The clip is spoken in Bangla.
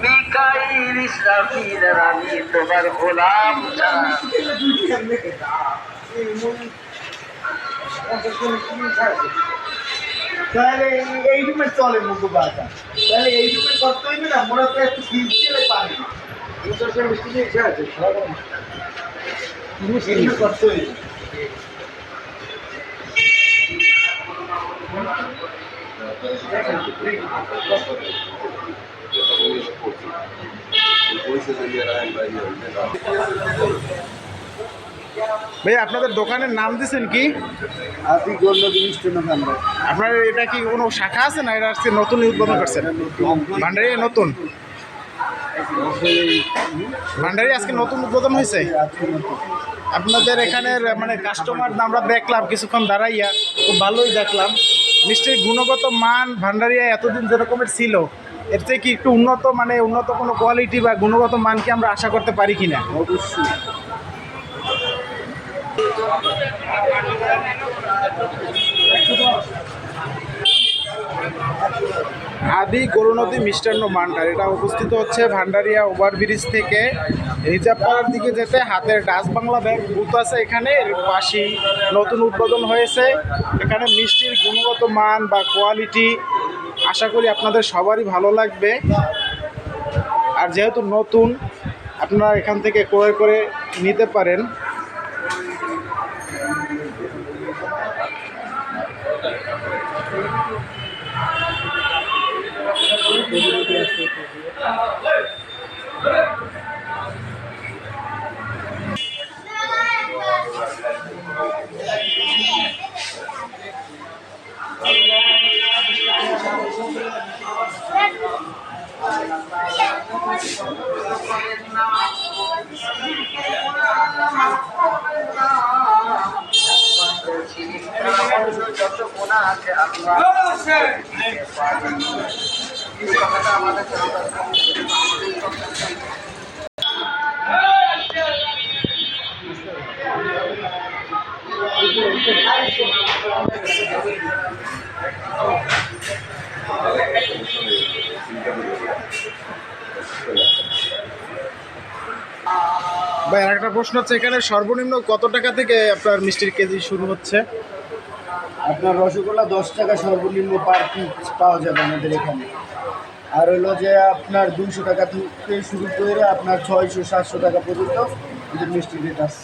মিকাইল ইসরাফিল আমি তোমার গোলাম তাহলে এই রুমে চলে মুখো বাতা তাহলে এই রুমে করতে হইবে না মনে হয় একটু ফিজ দিলে পারি মিষ্টি দিয়ে ইচ্ছা আছে করতে হইবে ভাই আপনাদের দোকানের নাম দিয়েছেন কি? আদি গোলনদী মিষ্টান্ন ভান্ডার। আপনার এটা কি কোনো শাখা আছে না এটা আজকে নতুন উদ্বোধন করছেন? ভান্ডারি নতুন ভান্ডারি আজকে নতুন উদ্বোধন হয়েছে। আপনাদের এখানের মানে কাস্টমার আমরা দেখলাম কিছুক্ষণ দাঁড়াইয়া, খুব ভালোই দেখলাম। মিষ্টির গুণগত মান ভান্ডারিয়া এতদিন যেরকমের ছিল এর থেকে কি একটু উন্নত মানে উন্নত কোনো কোয়ালিটি বা গুণগত মান কি আমরা আশা করতে পারি কিনা? অবশ্যই। আদি গৌরনদী মিষ্টান্ন ভান্ডার এটা অবস্থিত হচ্ছে ভান্ডারিয়া ওভারব্রিজ থেকে রিজার্ভ দিকে যেতে হাতের ডাচ বাংলা ব্যাংক বুথ আছে, এখানে এর পাশেই নতুন উদ্বোধন হয়েছে। এখানে মিষ্টির গুণগত মান বা কোয়ালিটি আশা করি আপনাদের সবারই ভালো লাগবে। আর যেহেতু নতুন আপনারা এখান থেকে ক্রয় করে নিতে পারেন। যত গুণা আছে আল্লাহ আমাদের ভাই আর একটা প্রশ্ন হচ্ছে, এখানে সর্বনিম্ন কত টাকা থেকে আপনার মিষ্টির কেজি শুরু হচ্ছে? আপনার রসগোল্লা 10 টাকা সর্বনিম্ন পার পিস পাওয়া যাবে আমাদের এখানে। আর হলো যে আপনার 200 টাকা থেকে শুরু করে আপনার 600-700 টাকা পর্যন্ত আমাদের মিষ্টির রেট আছে।